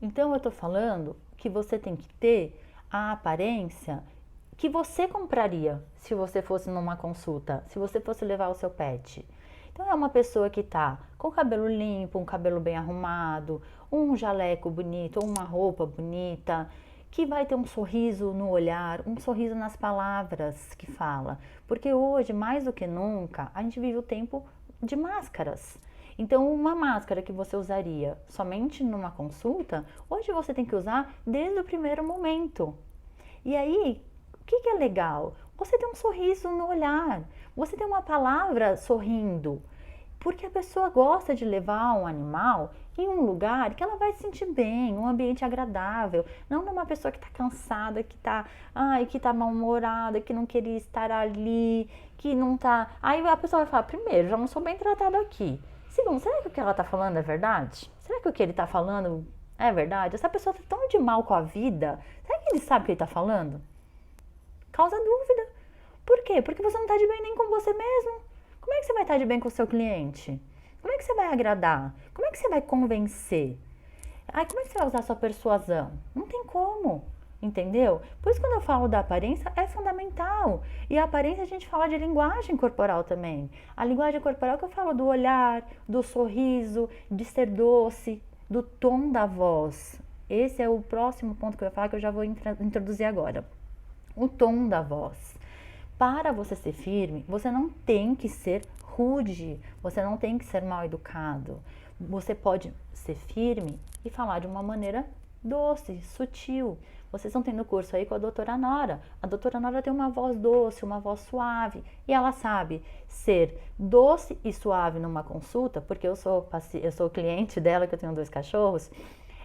Então eu tô falando que você tem que ter a aparência que você compraria se você fosse numa consulta, se você fosse levar o seu pet. Então é uma pessoa que tá com o cabelo limpo, um cabelo bem arrumado, um jaleco bonito, ou uma roupa bonita, que vai ter um sorriso no olhar, um sorriso nas palavras que fala. Porque hoje, mais do que nunca, a gente vive o tempo de máscaras. Então, uma máscara que você usaria somente numa consulta, hoje você tem que usar desde o primeiro momento. E aí, o que é legal? Você tem um sorriso no olhar, você tem uma palavra sorrindo, porque a pessoa gosta de levar um animal em um lugar que ela vai se sentir bem, um ambiente agradável, não numa pessoa que está cansada, que tá mal-humorada, que não queria estar ali, que não tá. Aí a pessoa vai falar: primeiro, já não sou bem tratado aqui. Segundo, será que o que ela está falando é verdade? Será que o que ele está falando é verdade? Essa pessoa está tão de mal com a vida, será que ele sabe o que ele está falando? Causa dúvida. Por quê? Porque você não está de bem nem com você mesmo. Como é que você vai estar de bem com o seu cliente? Como é que você vai agradar? Como é que você vai convencer? Ai, como é que você vai usar a sua persuasão? Não tem como, entendeu? Por isso quando eu falo da aparência é fundamental. E a aparência a gente fala de linguagem corporal também. A linguagem corporal que eu falo do olhar, do sorriso, de ser doce, do tom da voz. Esse é o próximo ponto que eu ia falar que eu já vou introduzir agora. O tom da voz. Para você ser firme, você não tem que ser rude, você não tem que ser mal educado. Você pode ser firme e falar de uma maneira doce, sutil. Vocês estão tendo curso aí com a doutora Nora. A doutora Nora tem uma voz doce, uma voz suave. E ela sabe ser doce e suave numa consulta, porque eu sou cliente dela, que eu tenho 2 cachorros.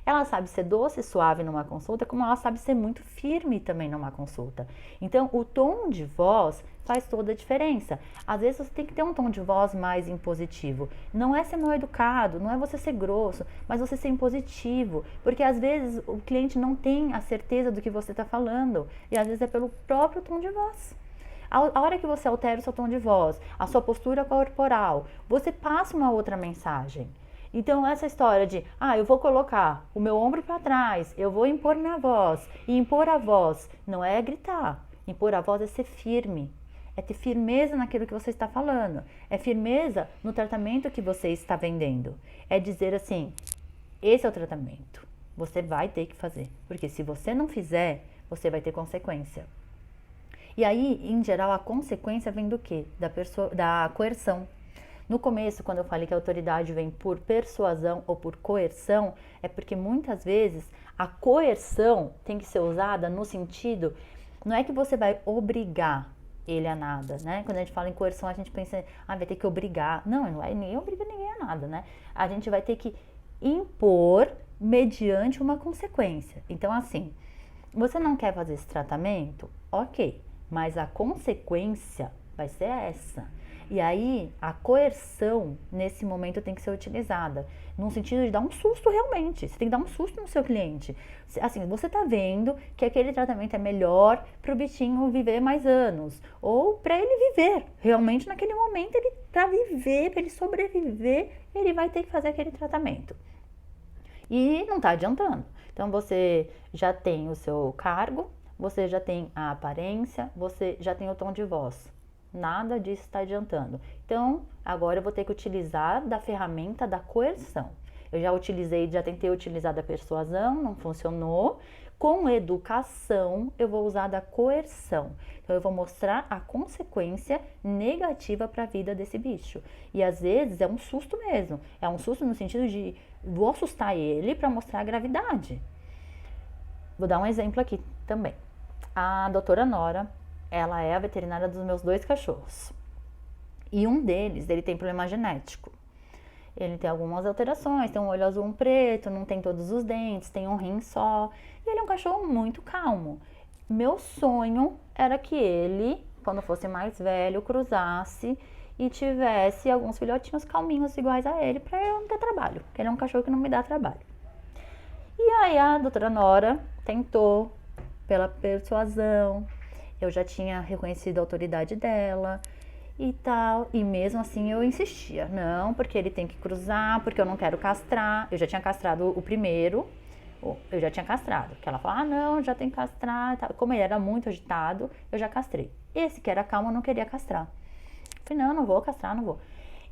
Ela sabe ser doce e suave numa consulta, como ela sabe ser muito firme também numa consulta. Então, o tom de voz faz toda a diferença. Às vezes você tem que ter um tom de voz mais impositivo. Não é ser mal educado, não é você ser grosso, mas você ser impositivo. Porque às vezes o cliente não tem a certeza do que você está falando. E às vezes é pelo próprio tom de voz. A hora que você altera o seu tom de voz, a sua postura corporal, você passa uma outra mensagem. Então, essa história de, eu vou colocar o meu ombro para trás, eu vou impor minha voz, e impor a voz não é gritar, impor a voz é ser firme, é ter firmeza naquilo que você está falando, é firmeza no tratamento que você está vendendo, é dizer assim, esse é o tratamento, você vai ter que fazer, porque se você não fizer, você vai ter consequência. E aí, em geral, a consequência vem do quê? Da coerção. No começo, quando eu falei que a autoridade vem por persuasão ou por coerção, é porque muitas vezes a coerção tem que ser usada no sentido, não é que você vai obrigar ele a nada, né? Quando a gente fala em coerção, a gente pensa, vai ter que obrigar. Não, não é, ninguém obriga ninguém a nada, né? A gente vai ter que impor mediante uma consequência. Então, assim, você não quer fazer esse tratamento? Ok, mas a consequência vai ser essa. E aí, a coerção, nesse momento, tem que ser utilizada. No sentido de dar um susto realmente. Você tem que dar um susto no seu cliente. Assim, você tá vendo que aquele tratamento é melhor para o bichinho viver mais anos. Ou para ele viver. Realmente, naquele momento, para viver, para ele sobreviver, ele vai ter que fazer aquele tratamento. E não tá adiantando. Então, você já tem o seu cargo, você já tem a aparência, você já tem o tom de voz. Nada disso está adiantando. Então, agora eu vou ter que utilizar da ferramenta da coerção. Eu já tentei utilizar da persuasão, não funcionou. Com educação, eu vou usar da coerção. Então, eu vou mostrar a consequência negativa para a vida desse bicho. E às vezes é um susto mesmo. É um susto no sentido de vou assustar ele para mostrar a gravidade. Vou dar um exemplo aqui também. A doutora Nora, ela é a veterinária dos meus 2 cachorros. E um deles, ele tem problema genético. Ele tem algumas alterações, tem um olho azul, um preto, não tem todos os dentes, tem um rim só. E ele é um cachorro muito calmo. Meu sonho era que ele, quando fosse mais velho, cruzasse e tivesse alguns filhotinhos calminhos iguais a ele, para eu não ter trabalho. Porque ele é um cachorro que não me dá trabalho. E aí a doutora Nora tentou, pela persuasão, eu já tinha reconhecido a autoridade dela e tal, e mesmo assim eu insistia, não, porque ele tem que cruzar, porque eu não quero castrar. Eu já tinha castrado o primeiro, Eu já tinha castrado. Que ela falou, não, já tem que castrar. Como ele era muito agitado, eu já castrei. Esse que era calmo, eu não queria castrar. Eu falei, não vou castrar, não vou.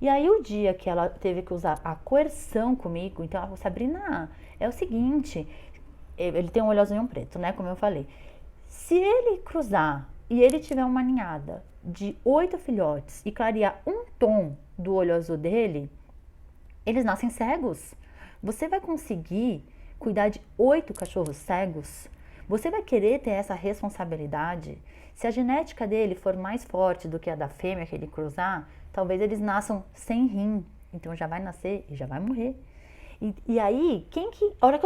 E aí o dia que ela teve que usar a coerção comigo, então ela falou, Sabrina, é o seguinte, ele tem um olho azul e um preto, né, como eu falei. Se ele cruzar e ele tiver uma ninhada de 8 filhotes e clarear um tom do olho azul dele, eles nascem cegos. Você vai conseguir cuidar de 8 cachorros cegos? Você vai querer ter essa responsabilidade? Se a genética dele for mais forte do que a da fêmea que ele cruzar, talvez eles nasçam sem rim. Então já vai nascer e já vai morrer. E aí, a hora que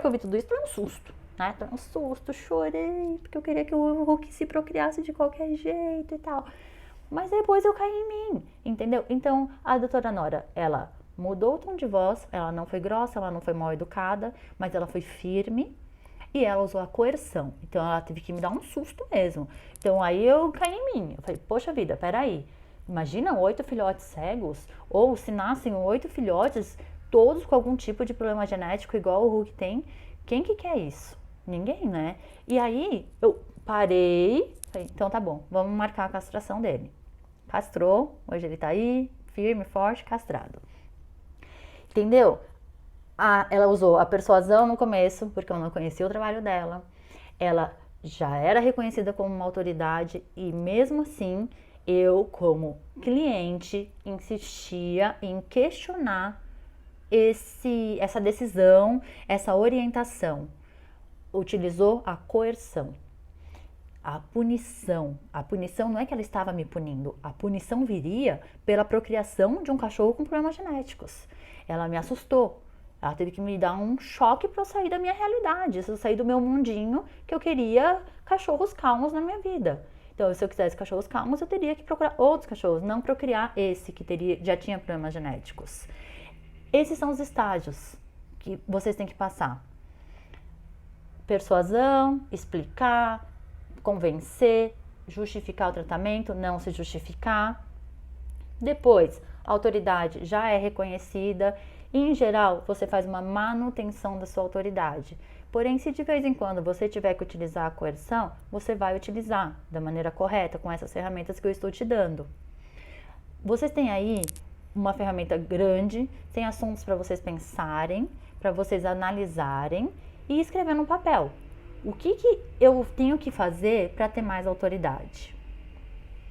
eu vi tudo isso, foi um susto. Né? Foi um susto, chorei, porque eu queria que o Hulk se procriasse de qualquer jeito e tal. Mas depois eu caí em mim, entendeu? Então, a doutora Nora, ela mudou o tom de voz, ela não foi grossa, ela não foi mal educada, mas ela foi firme e ela usou a coerção. Então, ela teve que me dar um susto mesmo. Então, aí eu caí em mim. Eu falei, poxa vida, peraí. Imagina 8 filhotes cegos, ou se nascem 8 filhotes, todos com algum tipo de problema genético igual o Hulk tem. Quem que quer isso? Ninguém, né? E aí, eu parei, falei, então tá bom, vamos marcar a castração dele. Castrou, hoje ele tá aí, firme, forte, castrado. Entendeu? Ela usou a persuasão no começo, porque eu não conhecia o trabalho dela. Ela já era reconhecida como uma autoridade e mesmo assim, eu como cliente insistia em questionar essa decisão, essa orientação. Utilizou a coerção. A punição não é que ela estava me punindo, a punição viria pela procriação de um cachorro com problemas genéticos. Ela me assustou, ela teve que me dar um choque para eu sair da minha realidade, eu sair do meu mundinho que eu queria cachorros calmos na minha vida. Então, se eu quisesse cachorros calmos, eu teria que procurar outros cachorros, não procriar esse que já tinha problemas genéticos. Esses são os estágios que vocês têm que passar. Persuasão, explicar, convencer, justificar o tratamento, não se justificar. Depois, a autoridade já é reconhecida e, em geral, você faz uma manutenção da sua autoridade. Porém, se de vez em quando você tiver que utilizar a coerção, você vai utilizar da maneira correta, com essas ferramentas que eu estou te dando. Vocês têm aí uma ferramenta grande, tem assuntos para vocês pensarem, para vocês analisarem e escrever no papel. O que eu tenho que fazer para ter mais autoridade?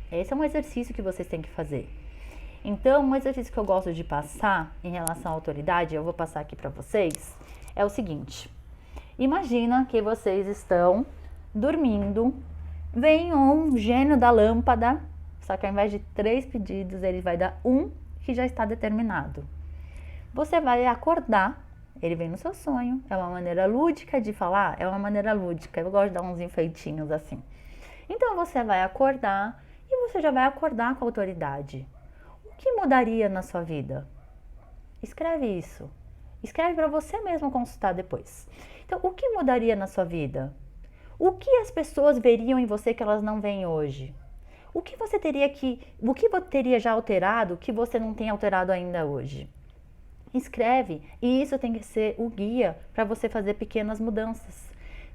Esse é um exercício que vocês têm que fazer. Então, um exercício que eu gosto de passar em relação à autoridade, eu vou passar aqui para vocês, é o seguinte. Imagina que vocês estão dormindo, vem um gênio da lâmpada, só que ao invés de 3 pedidos, ele vai dar um que já está determinado. Você vai acordar, ele vem no seu sonho, é uma maneira lúdica de falar, é uma maneira lúdica, eu gosto de dar uns enfeitinhos assim. Então você vai acordar e você já vai acordar com a autoridade. O que mudaria na sua vida? Escreve isso. Escreve para você mesmo consultar depois. Então, o que mudaria na sua vida? O que as pessoas veriam em você que elas não veem hoje? O que você teria já alterado que você não tem alterado ainda hoje? Escreve, e isso tem que ser o guia para você fazer pequenas mudanças.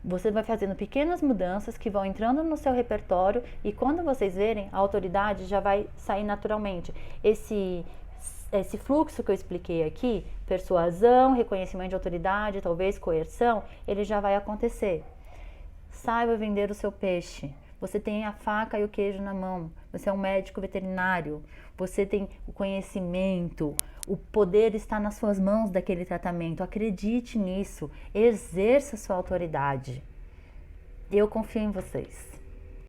Você vai fazendo pequenas mudanças que vão entrando no seu repertório e quando vocês verem, a autoridade já vai sair naturalmente. Esse fluxo que eu expliquei aqui, persuasão, reconhecimento de autoridade, talvez coerção, ele já vai acontecer. Saiba vender o seu peixe. Você tem a faca e o queijo na mão. Você é um médico veterinário. Você tem o conhecimento. O poder está nas suas mãos daquele tratamento. Acredite nisso. Exerça sua autoridade. Eu confio em vocês.